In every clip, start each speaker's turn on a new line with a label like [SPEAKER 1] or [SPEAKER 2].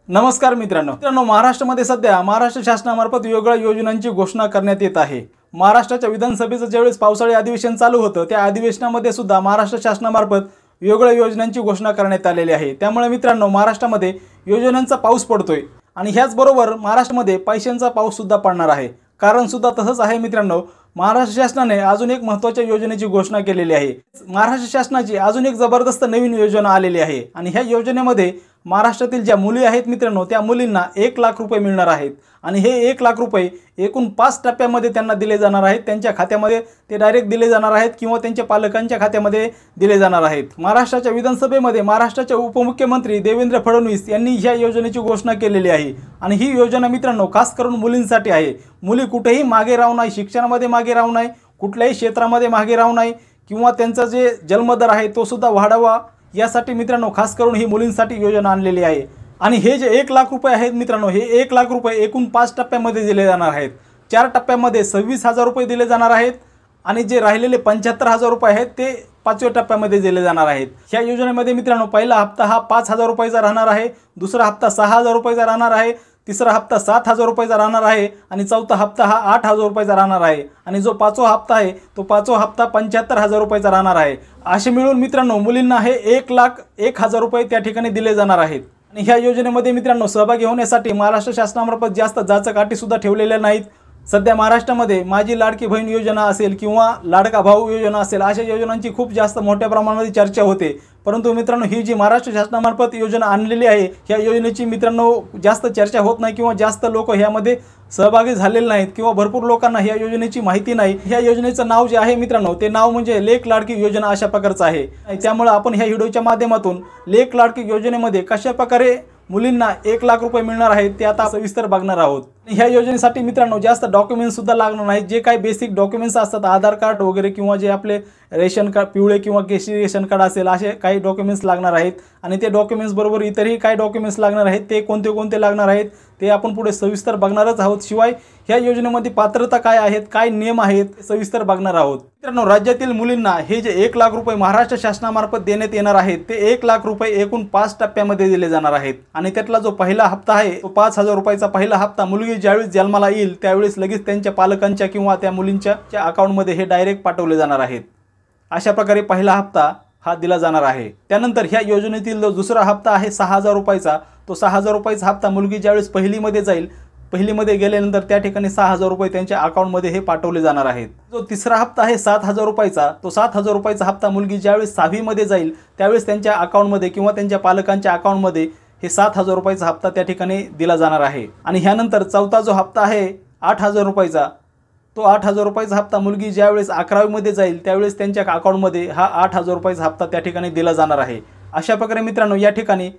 [SPEAKER 1] नमस्कार मित्रांनो, महाराष्ट्रामध्ये सध्या महाराष्ट्र शासनामार्फत वेगवेगळ्या योजनांची घोषणा करण्यात येत आहे। महाराष्ट्राच्या विधानसभेचं ज्यावेळेस पावसाळी अधिवेशन चालू होतं त्या अधिवेशनामध्ये सुद्धा महाराष्ट्र शासनामार्फत वेगवेगळ्या योजनांची घोषणा करण्यात आलेली आहे। त्यामुळे मित्रांनो, महाराष्ट्रामध्ये योजनांचा पाऊस पडतोय आणि ह्याच बरोबर महाराष्ट्रामध्ये पैशांचा पाऊस सुद्धा पडणार आहे। कारण सुद्धा तसंच आहे मित्रांनो, महाराष्ट्र शासनाने अजून एक महत्त्वाच्या योजनेची घोषणा केलेली आहे। महाराष्ट्र शासनाची अजून एक जबरदस्त नवीन योजना आलेली आहे आणि ह्या योजनेमध्ये महाराष्ट्रातील ज्या मुली आहेत मित्रांनो, त्या मुलींना 1 लाख रुपये मिळणार आहेत आणि हे 1 लाख रुपये एकूण 5 टप्प्यामध्ये त्यांना दिले जाणार आहेत। त्यांच्या खात्यामध्ये ते डायरेक्ट दिले जाणार आहेत किंवा त्यांच्या पालकांच्या खात्यामध्ये दिले जाणार आहेत। महाराष्ट्राच्या विधानसभेमध्ये महाराष्ट्राचे उपमुख्यमंत्री देवेंद्र फडणवीस यांनी ह्या योजनेची घोषणा केलेली आहे आणि ही योजना मित्रांनो खास करून मुलींसाठी आहे। मुली कुठेही मागे राहू नये, शिक्षणामध्ये मागे राहू नये, कुठल्याही क्षेत्रामध्ये मागे राहू नये किंवा त्यांचा जे जन्मदर आहे तो सुद्धा वाढावा, यासाठी मित्रांनो खास करून ही मुलींसाठी योजना आणलेली आहे। आणि हे जे 1 लाख रुपये आहेत मित्रांनो, हे 1 लाख रुपये एकूण 5 टप्प्यामध्ये दिले जाणार आहेत। 4 टप्प्यामध्ये 26,000 रुपये दिले जाणार आहेत आणि जे राहिलेले 75,000 रुपये आहेत ते 5व्या टप्प्यामध्ये दिले जाणार आहेत। ह्या योजनेमध्ये मित्रांनो पहिला हप्ता हा 5,000 रुपयाचा राहणार आहे, दुसरा हप्ता 6,000 रुपयाचा राहणार आहे, तिसरा हप्ता 7,000 रुपयाचा राहणार आहे आणि चौथा हप्ता हा 8,000 रुपयाचा राहणार आहे आणि जो 5वा हप्ता आहे तो 5वा हप्ता 75,000 रुपयाचा राहणार आहे। असे मिळून मित्रांनो मुलींना हे 1,01,000 रुपये त्या ठिकाणी दिले जाणार आहेत। आणि ह्या योजनेमध्ये मित्रांनो सहभागी होण्यासाठी महाराष्ट्र शासनामार्फत जास्त जाचक अटी सुद्धा ठेवलेल्या नाहीत। सध्या महाराष्ट्रामध्ये माझी लाडकी बहीण योजना असेल किंवा लाडका भाऊ योजना असेल, अशा योजनांची खूप जास्त मोठ्या प्रमाणामध्ये चर्चा होते। परंतु मित्रांनो ही जी महाराष्ट्र शासनामार्फत योजना आणलेली आहे, ह्या योजनेची मित्रांनो जास्त चर्चा होत नाही किंवा जास्त लोक ह्यामध्ये सहभागी झालेले नाहीत किंवा भरपूर लोकांना ह्या योजनेची माहिती नाही। ह्या योजनेचं नाव जे आहे मित्रांनो, ते नाव म्हणजे लेक लाडकी योजना अशा प्रकारचं आहे। त्यामुळे आपण ह्या व्हिडिओच्या माध्यमातून लेक लाडकी योजनेमध्ये कशा प्रकारे मुलींना 1 लाख रुपये मिळणार आहेत ते आता सविस्तर बघणार आहोत। ह्या योजनेसाठी मित्रांनो जास्त डॉक्युमेंट्स सुद्धा लागणार नाहीत। जे काही बेसिक डॉक्युमेंट्स असतात, आधार कार्ड वगैरे किंवा जे आपले रेशन कार्ड पिवळे किंवा केशरी रेशन कार्ड असेल, असे काही डॉक्युमेंट्स लागणार आहेत आणि ते डॉक्युमेंट्स बरोबर इतरही काही डॉक्युमेंट्स लागणार आहेत। ते कोणते कोणते लागणार आहेत ते आपण पुढे सविस्तर बघणारच आहोत। शिवाय ह्या योजनेमध्ये पात्रता काय आहेत, काय नियम आहेत सविस्तर बघणार आहोत। मित्रांनो राज्यातील मुलींना हे जे 1 लाख रुपये महाराष्ट्र शासनामार्फत देण्यात येणार आहेत ते 1 लाख रुपये एकूण 5 टप्प्यामध्ये दिले जाणार आहेत आणि त्यातला जो पहिला हप्ता आहे तो 5,000 रुपयाचा पहिला हप्ता मुलगी ज्यावेळेस जन्माला येईल त्यावेळेस लगेच त्यांच्या पालकांच्या किंवा त्या मुलींच्या अकाउंटमध्ये हे डायरेक्ट पाठवले जाणार आहेत। अशा प्रकारे पहिला हप्ता हा दिला जाणार आहे। त्यानंतर ह्या योजनेतील जो दुसरा हप्ता आहे 6,000 रुपयाचा, तो 6,000 रुपयाचा हप्ता मुलगी ज्यावेळेस पहिलीमध्ये जाईल, पहिलीमध्ये गेल्यानंतर त्या ठिकाणी 6,000 रुपये त्यांच्या अकाउंटमध्ये हे पाठवले जाणार आहेत। जो तिसरा हप्ता आहे 7,000 रुपयाचा, तो 7,000 रुपयाचा हप्ता मुलगी ज्यावेळेस 6वीमध्ये जाईल त्यावेळेस त्यांच्या अकाउंटमध्ये किंवा त्यांच्या पालकांच्या अकाउंटमध्ये हे 7,000 रुपयाचा हप्ता त्या ठिकाणी दिला जाणार आहे। आणि ह्यानंतर चौथा जो हप्ता आहे 8,000 रुपयाचा, तो 8,000 रुपयाचा हप्ता मुलगी ज्यावेळेस 11वीमध्ये जाईल त्यावेळेस त्यांच्या अकाउंटमध्ये हा 8,000 रुपयाचा हप्ता त्या ठिकाणी दिला जाणार आहे। अशा प्रकारे मित्रांनो या ठिकाणी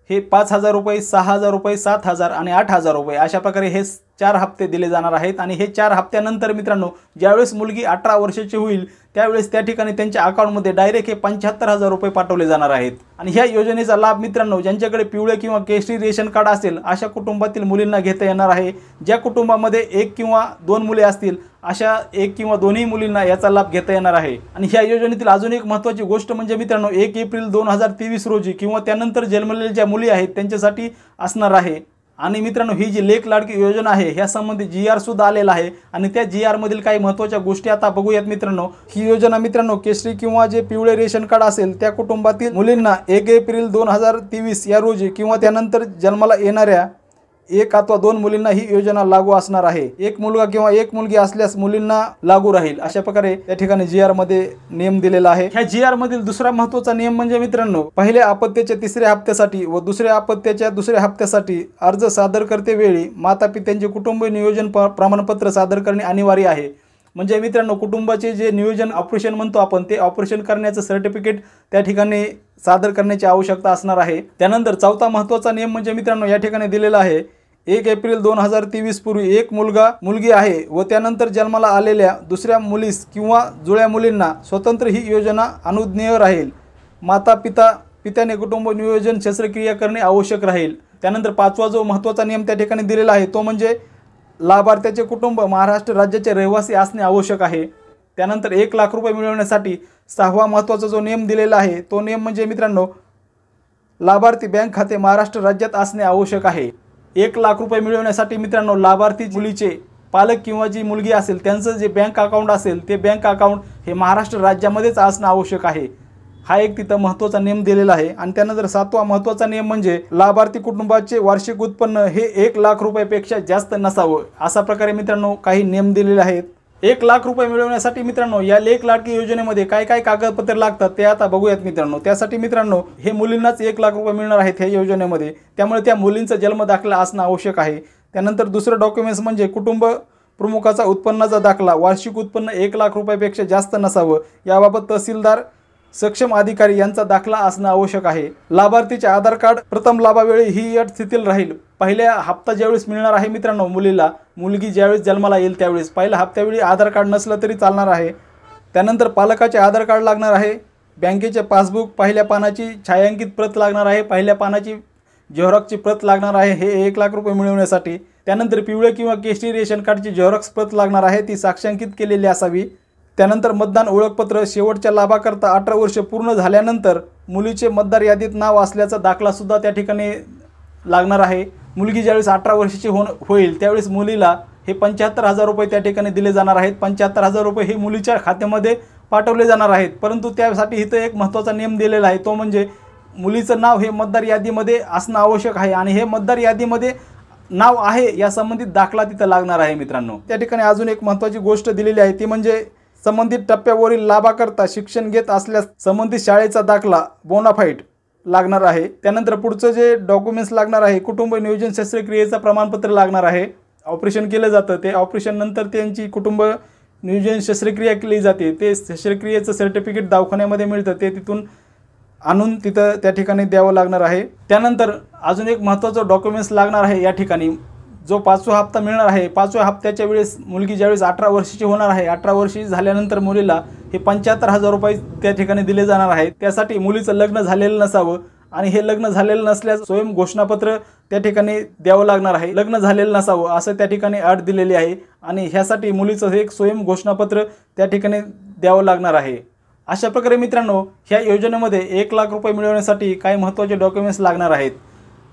[SPEAKER 1] हे 5,000 रुपये, 6,000 रुपये, 7,000 आणि 8,000 रुपये अशा प्रकारे हे 4 हप्ते दिले जाणार आहेत। आणि हे 4 हप्त्यानंतर मित्रांनो ज्यावेळेस मुलगी 18 वर्षाची होईल त्यावेळेस त्या ठिकाणी त्यांच्या अकाउंटमध्ये डायरेक्ट हे 75,000 रुपये पाठवले जाणार आहेत। आणि ह्या योजनेचा लाभ मित्रांनो ज्यांच्याकडे पिवळे किंवा केशरी रेशन कार्ड असेल अशा कुटुंबातील मुलींना घेता येणार आहे। ज्या कुटुंबामध्ये 1 किंवा 2 मुले असतील अशा 1 किंवा दोन्ही मुलींना याचा लाभ घेता येणार आहे। आणि ह्या योजनेतील अजून एक महत्त्वाची गोष्ट म्हणजे मित्रांनो 1 एप्रिल 2023 रोजी किंवा त्यानंतर जन्मलेल्या ज्या मुली आहेत त्यांच्यासाठी असणार आहे। आणि मित्रांनो ही जी लेक लाडकी योजना आहे ह्या संबंधी GR सुद्धा आलेला आहे आणि त्या GR मधील काही महत्त्वाच्या गोष्टी आता बघूयात मित्रांनो। ही योजना मित्रांनो केशरी किंवा जे पिवळे रेशन कार्ड असेल त्या कुटुंबातील मुलींना 1 एप्रिल 2023 या रोजी किंवा त्यानंतर जन्माला येणाऱ्या 1 अथवा 2 मुलींना ही योजना लागू असणार आहे। 1 मुलगा किंवा 1 मुलगी असल्यास मुलींना लागू राहील। अशा प्रकारे त्या ठिकाणी GR मध्ये नियम दिलेला आहे। ह्या GR मधील दुसरा महत्त्वाचा नियम म्हणजे मित्रांनो पहिल्या अपत्याच्या 3ऱ्या हप्त्यासाठी व दुसऱ्या अपत्याच्या 2ऱ्या हप्त्यासाठी अर्ज सादर करते वेळी मातापित्यांचे कुटुंब नियोजन प्रमाणपत्र सादर करणे अनिवार्य आहे। म्हणजे मित्रांनो कुटुंबाचे जे नियोजन ऑपरेशन म्हणतो आपण ते ऑपरेशन करण्याचं सर्टिफिकेट त्या ठिकाणी सादर करण्याची आवश्यकता असणार आहे। त्यानंतर चौथा महत्त्वाचा नियम म्हणजे मित्रांनो या ठिकाणी दिलेला आहे 1 एप्रिल 2023 पूर्वी 1 मुलगा मुलगी आहे व त्यानंतर जन्माला आलेल्या दुसऱ्या मुलीस किंवा जुळ्या मुलींना स्वतंत्र ही योजना अनुज्ञेय राहील। पित्याने कुटुंब नियोजन शस्त्रक्रिया करणे आवश्यक राहील। त्यानंतर 5वा जो महत्त्वाचा नियम त्या ठिकाणी दिलेला आहे तो म्हणजे लाभार्थ्याचे कुटुंब महाराष्ट्र राज्याचे रहिवासी असणे आवश्यक आहे। त्यानंतर 1 लाख रुपये मिळवण्यासाठी 6वा महत्त्वाचा जो नियम दिलेला आहे तो नियम म्हणजे मित्रांनो लाभार्थी बँक खाते महाराष्ट्र राज्यात असणे आवश्यक आहे। 1 लाख रुपये मिळवण्यासाठी मित्रांनो लाभार्थी मुलीचे पालक किंवा जी मुलगी असेल त्यांचं जे बँक अकाउंट असेल ते बँक अकाउंट हे महाराष्ट्र राज्यामध्येच असणं आवश्यक आहे। हा एक तिथं महत्त्वाचा नियम दिलेला आहे। आणि त्यानंतर 7वा महत्त्वाचा नियम म्हणजे लाभार्थी कुटुंबाचे वार्षिक उत्पन्न हे 1 लाख रुपयापेक्षा जास्त नसावं। अशा प्रकारे मित्रांनो काही नियम दिलेले आहेत। 1 लाख रुपये मिळवण्यासाठी मित्रांनो या लेक लाडकी योजनेमध्ये काय काय कागदपत्र लागतात ते आता बघूयात मित्रांनो। त्यासाठी मित्रांनो हे मुलींनाच 1 लाख रुपये मिळणार आहेत ह्या योजनेमध्ये, त्यामुळे त्या मुलींचा जन्म दाखला असणं आवश्यक आहे। त्यानंतर दुसरं डॉक्युमेंट्स म्हणजे कुटुंब प्रमुखाचा उत्पन्नाचा दाखला, वार्षिक उत्पन्न 1 लाख रुपयापेक्षा जास्त नसावं याबाबत तहसीलदार सक्षम अधिकारी यांचा दाखला असणं आवश्यक आहे। लाभार्थीचे आधार कार्ड प्रथम लाभावेळी ही अट स्थितीला राहील। पहिल्या हप्ता ज्यावेळेस मिळणार आहे मित्रांनो मुलीला, मुलगी ज्यावेळेस जन्माला येईल त्यावेळेस पहिल्या हप्त्यावेळी आधार कार्ड नसलं तरी चालणार आहे। त्यानंतर पालकाचे आधार कार्ड लागणार आहे, बँकेचे पासबुक पहिल्या पानाची छायांकित प्रत लागणार आहे, पहिल्या पानाची झेरॉक्सची प्रत लागणार आहे हे 1 लाख रुपये मिळवण्यासाठी। त्यानंतर पिवळे किंवा केशरी रेशन कार्डची झेरॉक्स प्रत लागणार आहे, ती साक्षांकित केलेली असावी। त्यानंतर मतदान ओळखपत्र शेवटच्या लाभाकरता 18 वर्ष पूर्ण झाल्यानंतर मुलीचे मतदार यादीत नाव असल्याचा दाखला सुद्धा त्या ठिकाणी लागणार आहे। मुलगी ज्यावेळेस 18 वर्षाची होईल त्यावेळेस मुलीला हे 75,000 रुपये त्या ठिकाणी दिले जाणार आहेत। 75,000 रुपये हे मुलीच्या खात्यामध्ये पाठवले जाणार आहेत। परंतु त्यासाठी इथं एक महत्त्वाचा नियम दिलेला आहे, तो म्हणजे मुलीचं नाव हे मतदार यादीमध्ये असणं आवश्यक आहे आणि हे मतदार यादीमध्ये नाव आहे या संबंधित दाखला तिथं लागणार आहे मित्रांनो। त्या ठिकाणी अजून एक महत्त्वाची गोष्ट दिलेली आहे ती म्हणजे संबंधित टप्प्यावरील लाभाकरता शिक्षण घेत असल्यास संबंधित शाळेचा दाखला बोनाफाईड लागणार आहे। त्यानंतर पुढचं जे डॉक्युमेंट्स लागणार आहे, कुटुंब नियोजन शस्त्रक्रियेचं प्रमाणपत्र लागणार आहे। ऑपरेशन केलं जातं ते ऑपरेशन नंतर त्यांची कुटुंब नियोजन शस्त्रक्रिया केली जाते, ते शस्त्रक्रियेचं सर्टिफिकेट दवाखान्यामध्ये मिळतं, ते तिथून आणून तिथं त्या ठिकाणी द्यावं लागणार आहे। त्यानंतर अजून एक महत्त्वाचं डॉक्युमेंट्स लागणार आहे या ठिकाणी, जो 5वा हप्ता मिळणार आहे, 5व्या हप्त्याच्या वेळेस मुलगी ज्यावेळेस 18 वर्षाची होणार आहे, 18 वर्षी झाल्यानंतर मुलीला हे 75,000 रुपये त्या ठिकाणी दिले जाणार आहेत। त्यासाठी मुलीचं लग्न झालेलं नसावं आणि हे लग्न झालेलं नसल्यास स्वयं घोषणापत्र त्या ठिकाणी द्यावं लागणार आहे। लग्न झालेलं नसावं असं त्या ठिकाणी अट दिलेली आहे आणि ह्यासाठी मुलीचं एक स्वयं घोषणापत्र त्या ठिकाणी द्यावं लागणार आहे। अशा प्रकारे मित्रांनो ह्या योजनेमध्ये 1 लाख रुपये मिळवण्यासाठी काही महत्त्वाचे डॉक्युमेंट्स लागणार आहेत।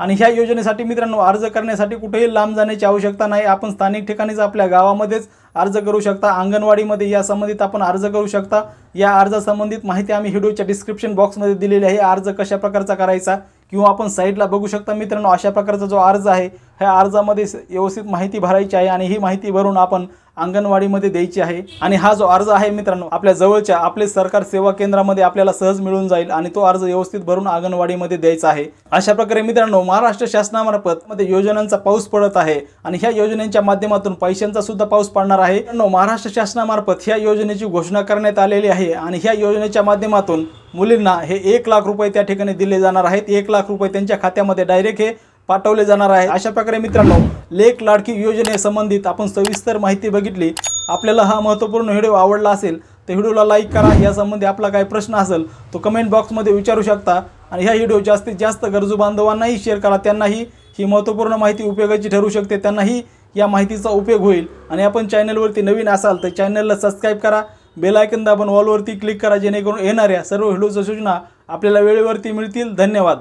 [SPEAKER 1] आणि ह्या योजनेसाठी मित्रांनो अर्ज करण्यासाठी कुठेही लांब जाण्याची आवश्यकता नाही, आपण स्थानिक ठिकाणीच आपल्या गावामध्येच अर्ज करू शकता। अंगणवाडीमध्ये या संबंधित आपण अर्ज करू शकता। या अर्जासंबंधित माहिती आम्ही व्हिडिओच्या डिस्क्रिप्शन बॉक्समध्ये दिलेली आहे। अर्ज कशा प्रकारचा करायचा किंवा आपण साईटला बघू शकता मित्रांनो। अशा प्रकारचा जो अर्ज आहे ह्या अर्जामध्ये व्यवस्थित माहिती भरायची आहे आणि ही माहिती भरून आपण अंगणवाडीमध्ये द्यायची आहे। आणि हा जो अर्ज आहे मित्रांनो आपल्या जवळच्या आपले सरकार सेवा केंद्रामध्ये आपल्याला सहज मिळून जाईल आणि तो अर्ज व्यवस्थित भरून अंगणवाडीमध्ये द्यायचा आहे। अशा प्रकारे मित्रांनो महाराष्ट्र शासनामार्फत मध्ये योजनांचा पाऊस पडत आहे आणि ह्या योजनांच्या माध्यमातून पैशांचा सुद्धा पाऊस पडणार आहे। महाराष्ट्र शासनामार्फत ह्या योजनेची घोषणा करण्यात आलेली आहे आणि ह्या योजनेच्या माध्यमातून मुलींना हे 1 लाख रुपये त्या ठिकाणी दिले जाणार आहेत। 1 लाख रुपये त्यांच्या खात्यामध्ये डायरेक्ट हे पाठवले जाणार आहे। अशा प्रकारे मित्रांनो लेक लाडकी योजनेसंबंधित आपण सविस्तर माहिती बघितली। आपल्याला हा महत्त्वपूर्ण व्हिडिओ आवडला असेल तर व्हिडिओला लाईक करा। यासंबंधी आपला काही प्रश्न असेल तो कमेंट बॉक्समध्ये विचारू शकता आणि हा व्हिडिओ जास्तीत जास्त गरजू बांधवांनाही शेअर करा, त्यांनाही ही महत्त्वपूर्ण माहिती उपयोगाची ठरू शकते, त्यांनाही या माहितीचा उपयोग होईल। आणि आपण चॅनलवरती नवीन असाल तर चॅनलला सबस्क्राईब करा, बेल आयकॉन दाबून ऑलवरती क्लिक करा, जेणेकरून येणाऱ्या सर्व व्हिडिओच्या सूचना आपल्याला वेळेवरती मिळतील। धन्यवाद।